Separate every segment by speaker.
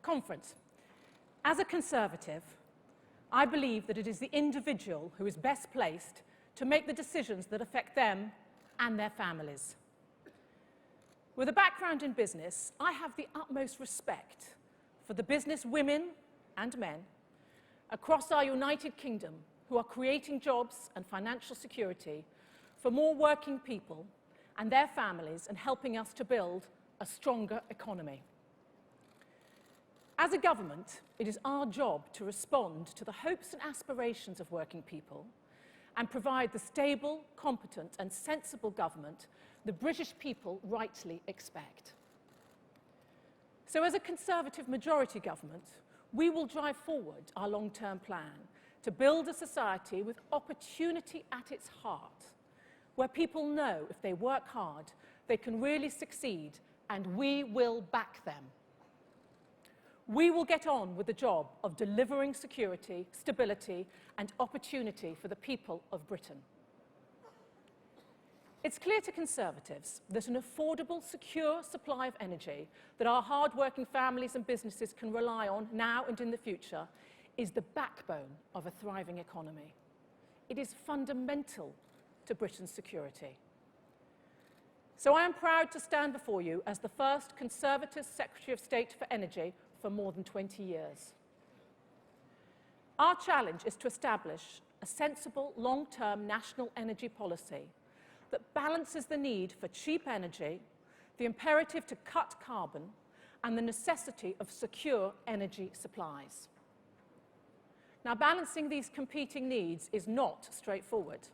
Speaker 1: conference. As a Conservative, I believe that it is the individual who is best placed to make the decisions that affect them and their families. With a background in business, I have the utmost respect for the business women and men across our United Kingdom who are creating jobs and financial security for more working people and their families and helping us to build a stronger economy. As a government, it is our job to respond to the hopes and aspirations of working people and provide the stable, competent and sensible government the British people rightly expect. So as a Conservative majority government, we will drive forward our long-term plan to build a society with opportunity at its heart, where people know if they work hard, they can really succeed, and we will back them. We will get on with the job of delivering security, stability, and opportunity for the people of Britain. It's clear to Conservatives that an affordable, secure supply of energy that our hard-working families and businesses can rely on now and in the future is the backbone of a thriving economy. It is fundamental to Britain's security. So I am proud to stand before you as the first Conservative Secretary of State for Energy for more than 20 years. Our challenge is to establish a sensible, long-term national energy policy that balances the need for cheap energy, the imperative to cut carbon, and the necessity of secure energy supplies. Now, balancing these competing needs is not straightforward,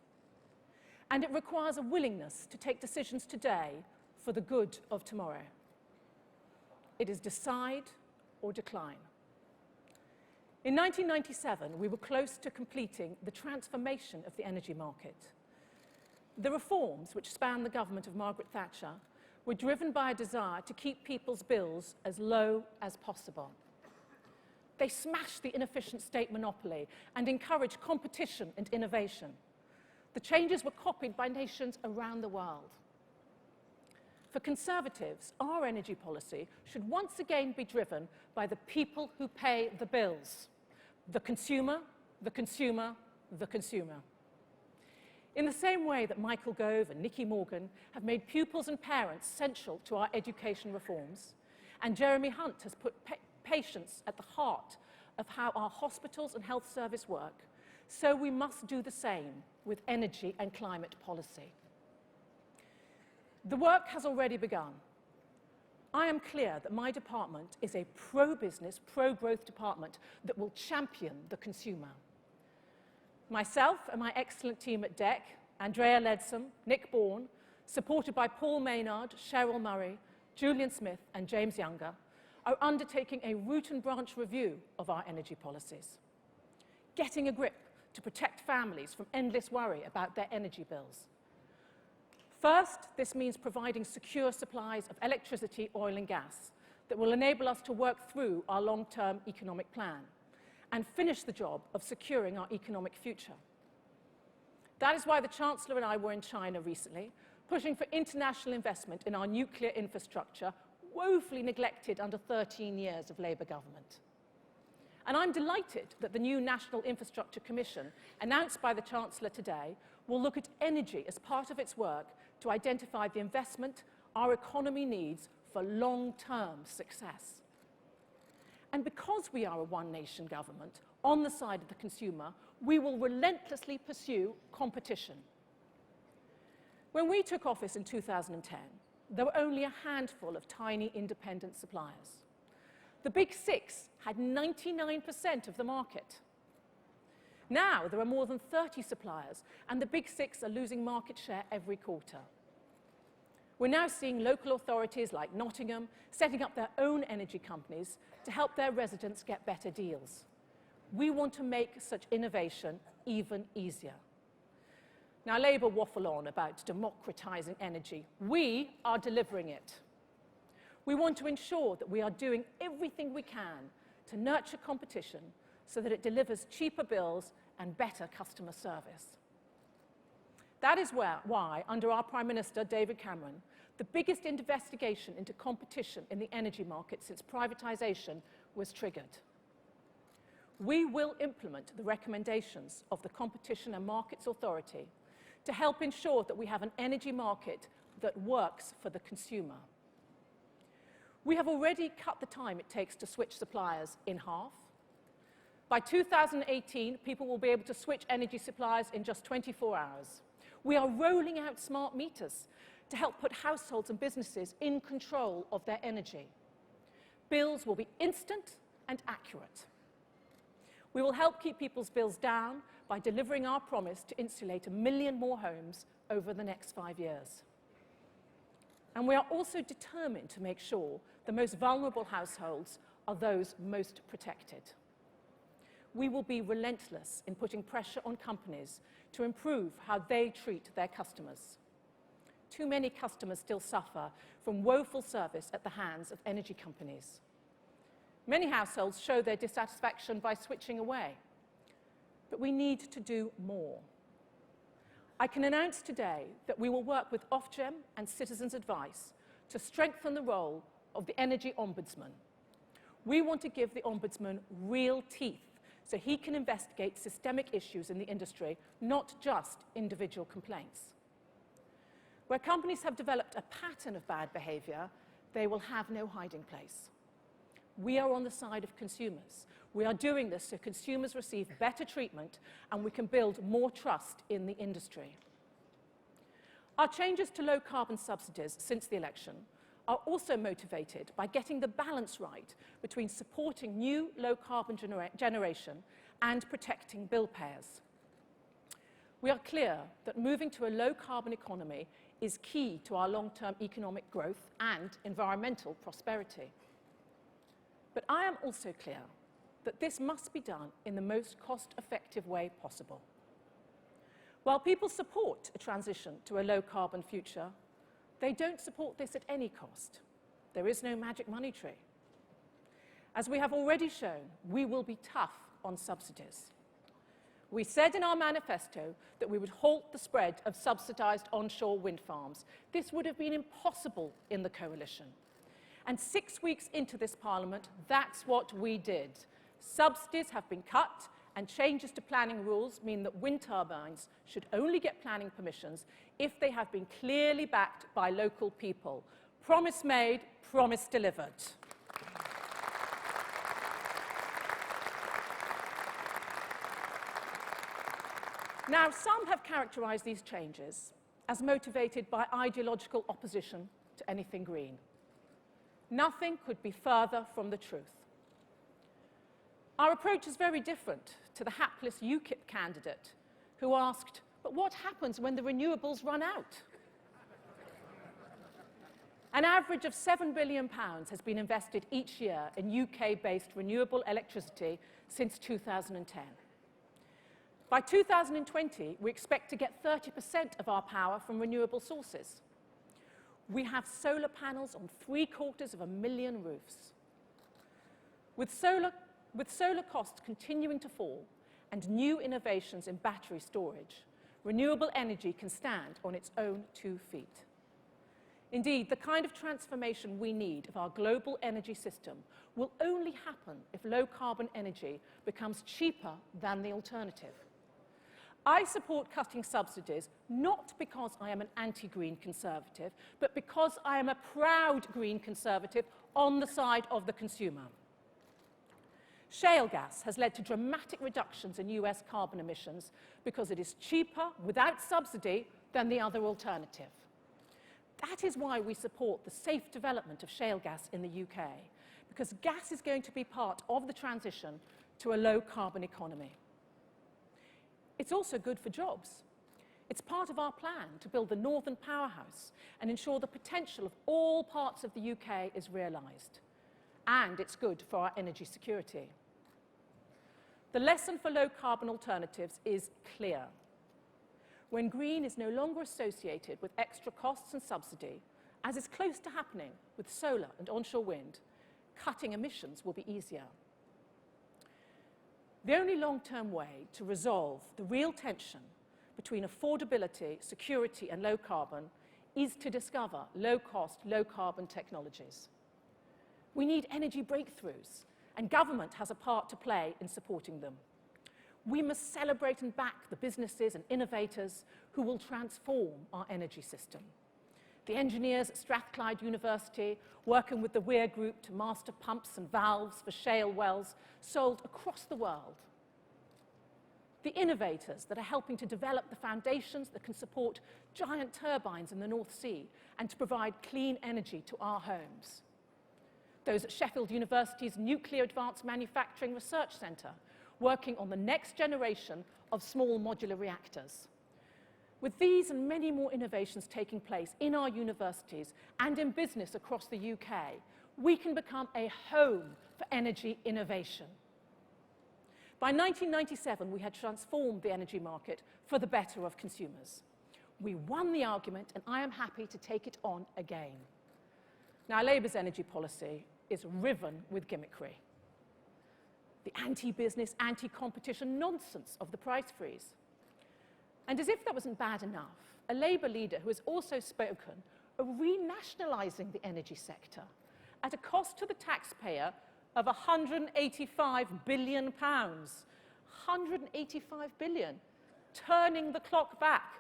Speaker 1: and it requires a willingness to take decisions today for the good of tomorrow. It is decide or decline. In 1997, we were close to completing the transformation of the energy market. The reforms, which spanned the government of Margaret Thatcher, were driven by a desire to keep people's bills as low as possible. They smashed the inefficient state monopoly and encouraged competition and innovation. The changes were copied by nations around the world. For Conservatives, our energy policy should once again be driven by the people who pay the bills. The consumer, the consumer, the consumer. In the same way that Michael Gove and Nicky Morgan have made pupils and parents central to our education reforms, and Jeremy Hunt has put patients at the heart of how our hospitals and health service work, so we must do the same with energy and climate policy. The work has already begun. I am clear that my department is a pro-business, pro-growth department that will champion the consumer. Myself and my excellent team at DEC, Andrea Leadsom, Nick Bourne, supported by Paul Maynard, Cheryl Murray, Julian Smith and James Younger, are undertaking a root and branch review of our energy policies, getting a grip to protect families from endless worry about their energy bills. First, this means providing secure supplies of electricity, oil and gas that will enable us to work through our long-term economic plan and finish the job of securing our economic future. That is why the Chancellor and I were in China recently, pushing for international investment in our nuclear infrastructure, woefully neglected under 13 years of Labour government. And I'm delighted that the new National Infrastructure Commission, announced by the Chancellor today, will look at energy as part of its work to identify the investment our economy needs for long-term success. And because we are a one-nation government, on the side of the consumer, we will relentlessly pursue competition. When we took office in 2010, there were only a handful of tiny independent suppliers. The Big Six had 99% of the market. Now there are more than 30 suppliers, and the Big Six are losing market share every quarter. We're now seeing local authorities like Nottingham setting up their own energy companies to help their residents get better deals. We want to make such innovation even easier. Now, Labour waffle on about democratising energy. We are delivering it. We want to ensure that we are doing everything we can to nurture competition so that it delivers cheaper bills and better customer service. That is why, under our Prime Minister, David Cameron, the biggest investigation into competition in the energy market since privatisation was triggered. We will implement the recommendations of the Competition and Markets Authority to help ensure that we have an energy market that works for the consumer. We have already cut the time it takes to switch suppliers in half. By 2018, people will be able to switch energy suppliers in just 24 hours. We are rolling out smart meters to help put households and businesses in control of their energy. Bills will be instant and accurate. We will help keep people's bills down by delivering our promise to insulate 1 million more homes over the next 5 years. And we are also determined to make sure the most vulnerable households are those most protected. We will be relentless in putting pressure on companies to improve how they treat their customers. Too many customers still suffer from woeful service at the hands of energy companies. Many households show their dissatisfaction by switching away. But we need to do more. I can announce today that we will work with Ofgem and Citizens Advice to strengthen the role of the Energy Ombudsman. We want to give the Ombudsman real teeth so he can investigate systemic issues in the industry, not just individual complaints. Where companies have developed a pattern of bad behaviour, they will have no hiding place. We are on the side of consumers. We are doing this so consumers receive better treatment and we can build more trust in the industry. Our changes to low-carbon subsidies since the election are also motivated by getting the balance right between supporting new low-carbon generation and protecting bill payers. We are clear that moving to a low-carbon economy is key to our long-term economic growth and environmental prosperity. But I am also clear that this must be done in the most cost-effective way possible. While people support a transition to a low-carbon future, they don't support this at any cost. There is no magic money tree. As we have already shown, we will be tough on subsidies. We said in our manifesto that we would halt the spread of subsidised onshore wind farms. This would have been impossible in the coalition. And 6 weeks into this Parliament, that's what we did. Subsidies have been cut, and changes to planning rules mean that wind turbines should only get planning permissions if they have been clearly backed by local people. Promise made, promise delivered. Now, some have characterised these changes as motivated by ideological opposition to anything green. Nothing could be further from the truth. Our approach is very different to the hapless UKIP candidate who asked, but what happens when the renewables run out? An average of £7 billion has been invested each year in UK-based renewable electricity since 2010. By 2020, we expect to get 30% of our power from renewable sources. We have solar panels on 750,000 roofs. With solar costs continuing to fall and new innovations in battery storage, renewable energy can stand on its own 2 feet. Indeed, the kind of transformation we need of our global energy system will only happen if low-carbon energy becomes cheaper than the alternative. I support cutting subsidies not because I am an anti-green conservative, but because I am a proud green conservative on the side of the consumer. Shale gas has led to dramatic reductions in US carbon emissions because it is cheaper without subsidy than the other alternative. That is why we support the safe development of shale gas in the UK, because gas is going to be part of the transition to a low-carbon economy. It's also good for jobs. It's part of our plan to build the Northern Powerhouse and ensure the potential of all parts of the UK is realised. And it's good for our energy security. The lesson for low-carbon alternatives is clear. When green is no longer associated with extra costs and subsidy, as is close to happening with solar and onshore wind, cutting emissions will be easier. The only long-term way to resolve the real tension between affordability, security and low carbon is to discover low-cost, low-carbon technologies. We need energy breakthroughs, and government has a part to play in supporting them. We must celebrate and back the businesses and innovators who will transform our energy system. The engineers at Strathclyde University, working with the Weir Group to master pumps and valves for shale wells sold across the world. The innovators that are helping to develop the foundations that can support giant turbines in the North Sea and to provide clean energy to our homes. Those at Sheffield University's Nuclear Advanced Manufacturing Research Centre, working on the next generation of small modular reactors. With these and many more innovations taking place in our universities and in business across the UK, we can become a home for energy innovation. By 1997, we had transformed the energy market for the better of consumers. We won the argument, and I am happy to take it on again. Now, Labour's energy policy is riven with gimmickry. The anti-business, anti-competition nonsense of the price freeze. And as if that wasn't bad enough, a Labour leader who has also spoken of renationalising the energy sector at a cost to the taxpayer of £185 billion. 185 billion. Turning the clock back.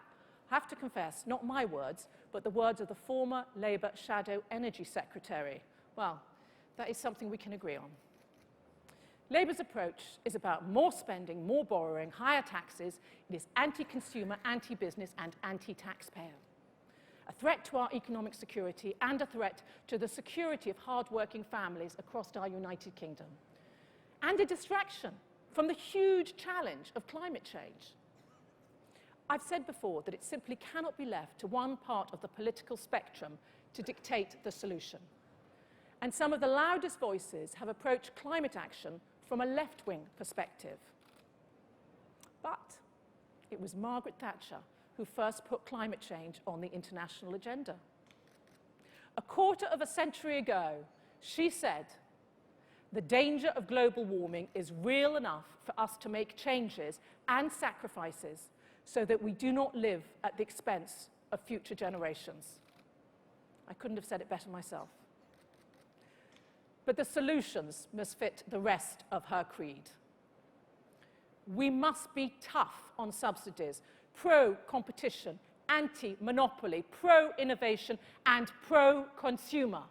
Speaker 1: I have to confess, not my words, but the words of the former Labour Shadow Energy Secretary. Well, that is something we can agree on. Labour's approach is about more spending, more borrowing, higher taxes. It is anti-consumer, anti-business, and anti-taxpayer. A threat to our economic security and a threat to the security of hard-working families across our United Kingdom. And a distraction from the huge challenge of climate change. I've said before that it simply cannot be left to one part of the political spectrum to dictate the solution. And some of the loudest voices have approached climate action from a left-wing perspective. But it was Margaret Thatcher who first put climate change on the international agenda. A quarter of a century ago, she said, "The danger of global warming is real enough for us to make changes and sacrifices so that we do not live at the expense of future generations." I couldn't have said it better myself. But the solutions must fit the rest of her creed. We must be tough on subsidies, pro-competition, anti-monopoly, pro-innovation, and pro-consumer.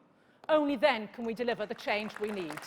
Speaker 1: Only then can we deliver the change we need.